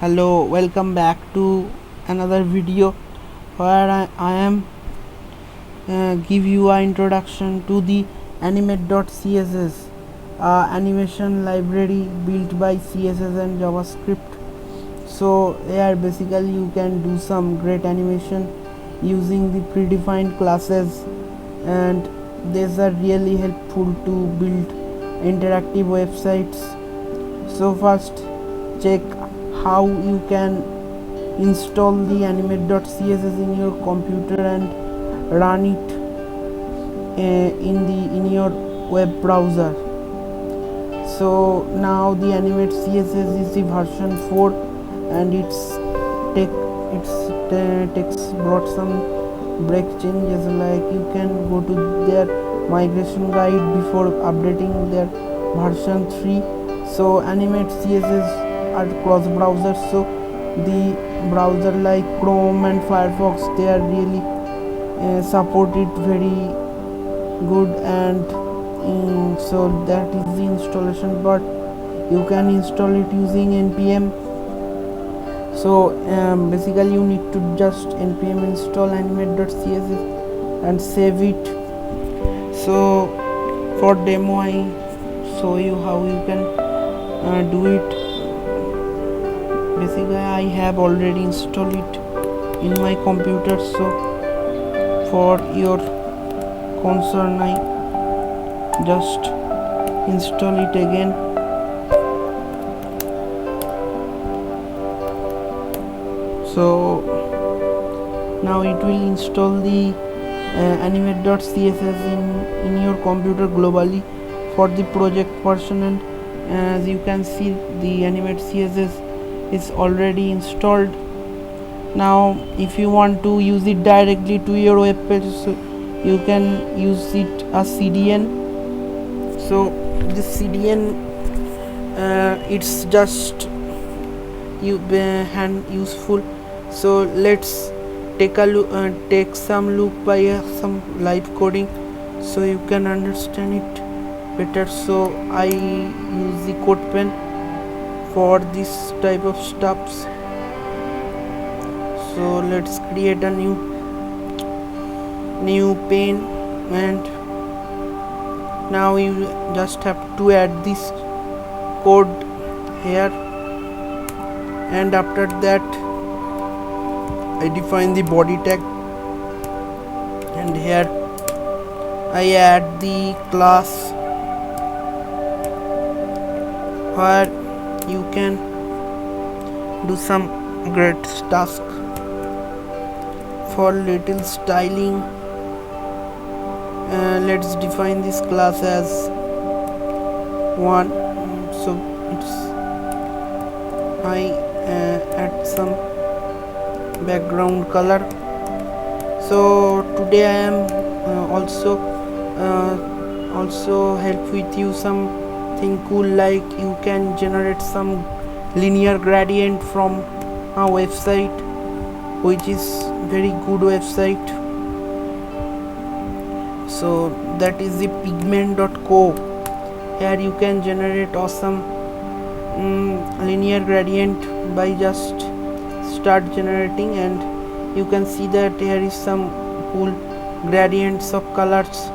Hello, welcome back to another video where I am give you an introduction to the Animate.css animation library built by CSS and JavaScript. So here basically you can do some great animation using the predefined classes, and these are really helpful to build interactive websites. So first check how you can install the Animate.css in your computer and run it in your web browser. So now the Animate.css is the version 4, and takes brought some break changes, like you can go to their migration guide before updating their version 3. So Animate.css are cross browsers, so the browser like Chrome and Firefox, they are really support it very good, and so that is the installation part. You can install it using npm. So basically you need to just npm install Animate.css and save it. So for demo I show you how you can do it. Basically I have already installed it in my computer, so for your concern I just install it again. So now it will install the Animate.css in your computer globally for the project version, and as you can see the Animate.css is already installed. Now if you want to use it directly to your web page, so you can use it as CDN. So this CDN it's just hand useful. So let's take some look by some live coding so you can understand it better. So I use the code pen for this type of stuffs. So let's create a new pane, and now you just have to add this code here, and after that I define the body tag, and here I add the class where you can do some great task for little styling. Let's define this class as 1. So it's I add some background color. So today I am also help with you something cool, like you can generate some linear gradient from a website, which is very good website. So that is the pigment.co. here you can generate awesome linear gradient by just start generating, and you can see that here is some cool gradients of colors.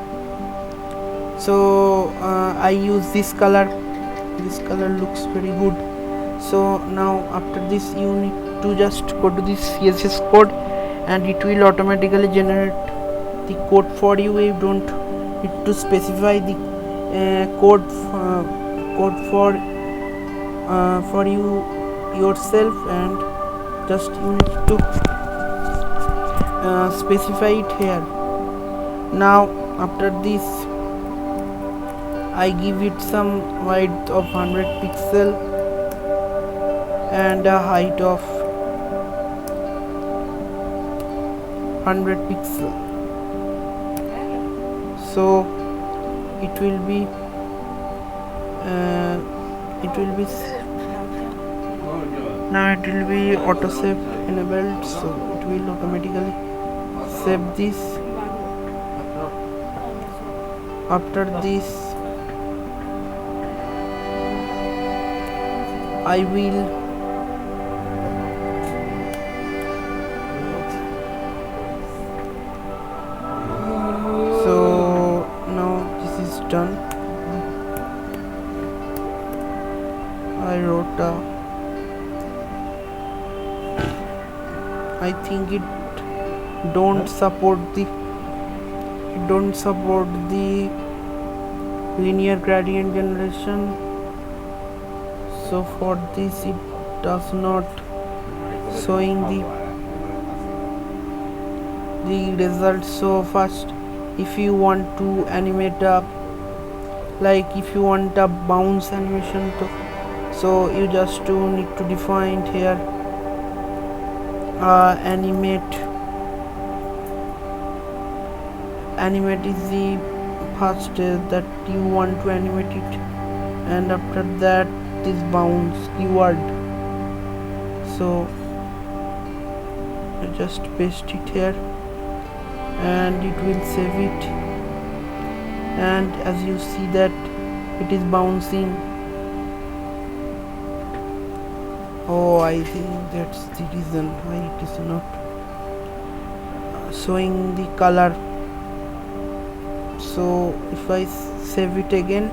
So I use this color looks very good. So now after this you need to just go to this CSS code, and it will automatically generate the code for you. You don't need to specify the code for you yourself, and just you need to specify it here. Now after this I give it some width of 100 pixel and a height of 100 pixel. So it will be now it will be auto save enabled, so it will automatically save this. After this I will wrote I think it don't support the linear gradient generation, so for this it does not showing the results. So first, if you want to animate like if you want a bounce animation so you just need to define here animate is the first that you want to animate it, and after that this bounce keyword. So I just paste it here and it will save it, and as you see that it is bouncing. Oh, I think that's the reason why it is not showing the color. So if I save it again,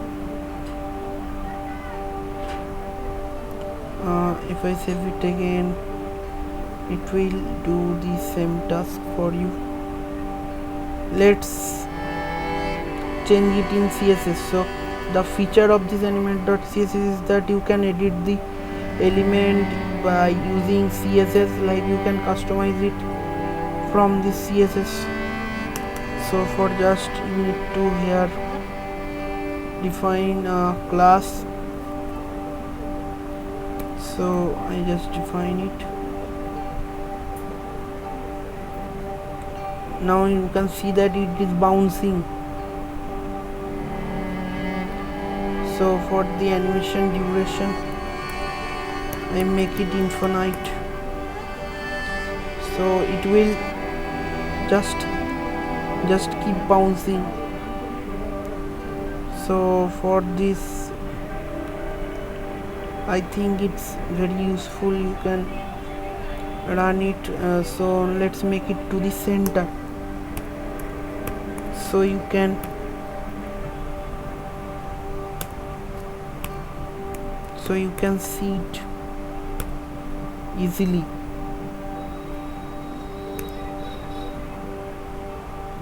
it will do the same task for you. Let's change it in CSS. So the feature of this animate.css is that you can edit the element by using CSS, like you can customize it from the CSS. So for just you need to here define a class. So I just define it. Now you can see that it is bouncing. So for the animation duration, I make it infinite, so it will just keep bouncing. So for this I think it's very useful, you can run it. So let's make it to the center, so you can see it easily.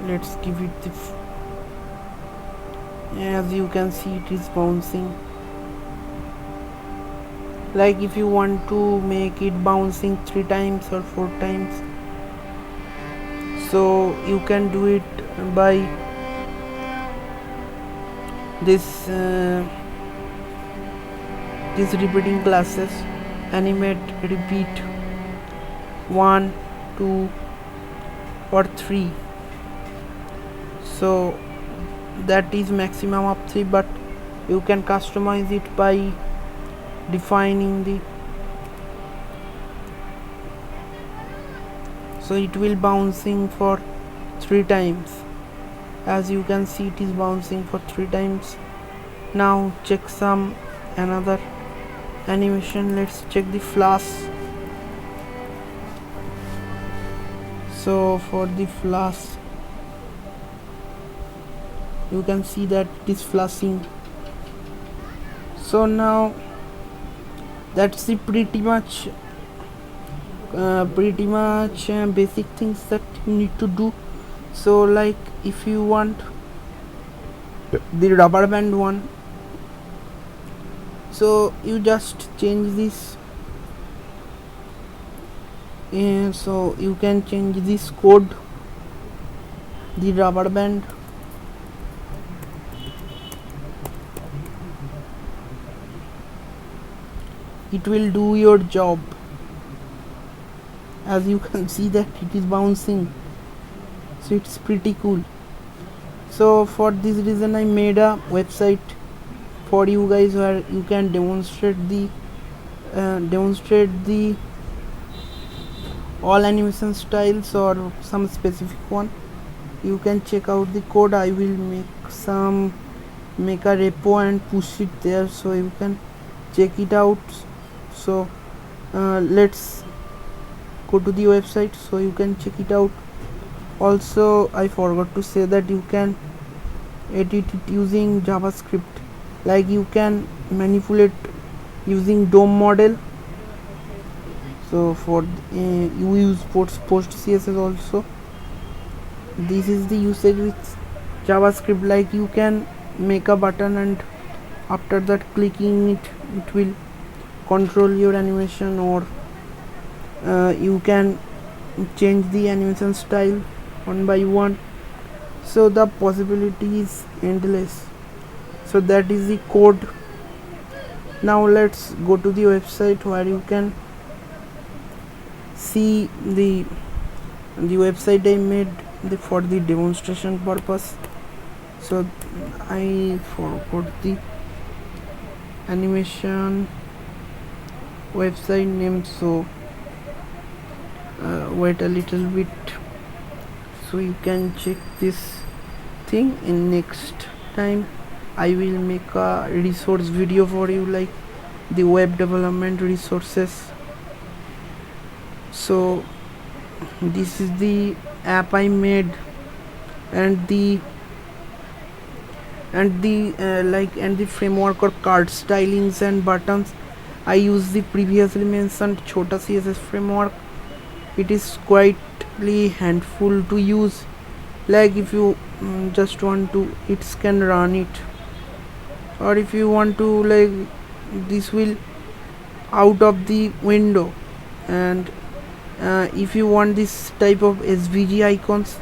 Let's give it the as you can see it is bouncing. Like if you want to make it bouncing 3 times or 4 times, so you can do it by this repeating classes. Animate repeat 1, 2 or 3, so that is maximum of 3, but you can customize it by defining the, so it will bouncing for 3 times. As you can see it is bouncing for 3 times. Now check some another animation. Let's check the flash. So for the flash you can see that it is flashing. So now that's the pretty much basic things that you need to do. So like if you want the rubber band one, so you just change this, and so you can change this code, the rubber band. It will do your job. As you can see that it is bouncing, so it's pretty cool. So for this reason I made a website for you guys where you can demonstrate the all animation styles or some specific one. You can check out the code. I will make a repo and push it there, so you can check it out. So let's go to the website so you can check it out. Also I forgot to say that you can edit it using JavaScript. Like you can manipulate using DOM model. So for you use post CSS also. This is the usage with JavaScript, like you can make a button and after that clicking it will control your animation, or you can change the animation style one by one. So the possibility is endless. So that is the code. Now let's go to the website where you can see the website I made for the demonstration purpose. So I forgot the animation website name, so wait a little bit, so you can check this thing. In next time I will make a resource video for you, like the web development resources. So this is the app I made, and the framework or card stylings and buttons. I use the previously mentioned Chota CSS framework. It is quietly handful to use, like if you just want to, it can run it, or if you want to, like this will out of the window. And if you want this type of SVG icons,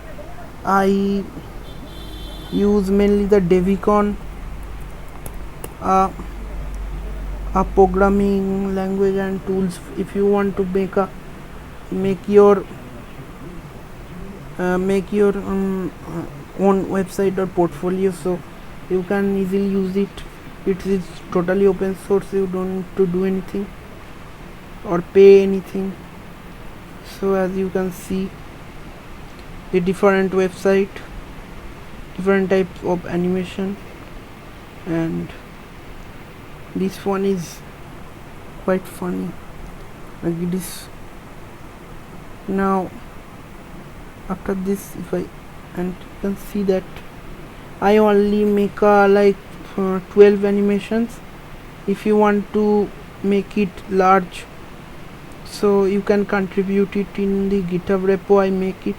I use mainly the Devicon, a programming language and tools. If you want to make your own website or portfolio, so you can easily use it. It is totally open source, you don't need to do anything or pay anything. So as you can see, the different website, different types of animation, and this one is quite funny, like it is. Now after this, if I, and you can see that I only make 12 animations. If you want to make it large, so you can contribute it in the GitHub repo. I make it,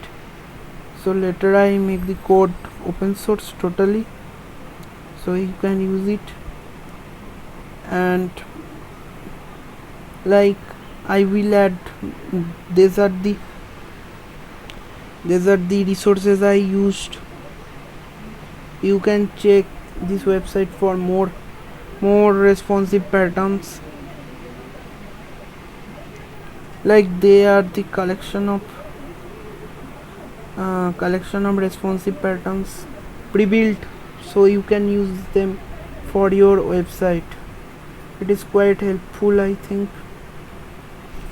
so later I make the code open source totally, so you can use it. And like I will add, these are the resources I used. You can check this website for more responsive patterns, like they are the collection of responsive patterns pre-built, so you can use them for your website. It is quite helpful, I think.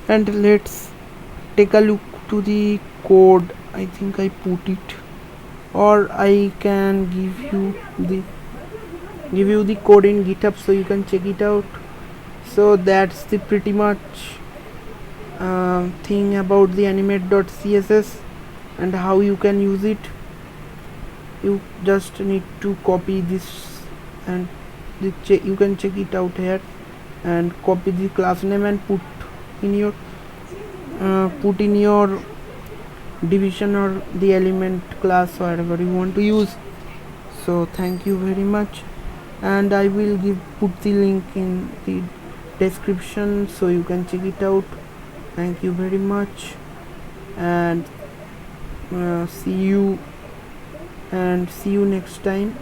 And let's take a look to the code. I think I put it, or I can give you the code in GitHub, so you can check it out. So that's the pretty much thing about the Animate.css and how you can use it. You just need to copy this, and you can check it out here, and copy the class name and put in your division or the element class, whatever you want to use. So thank you very much, and I will put the link in the description, so you can check it out. Thank you very much, and see you next time.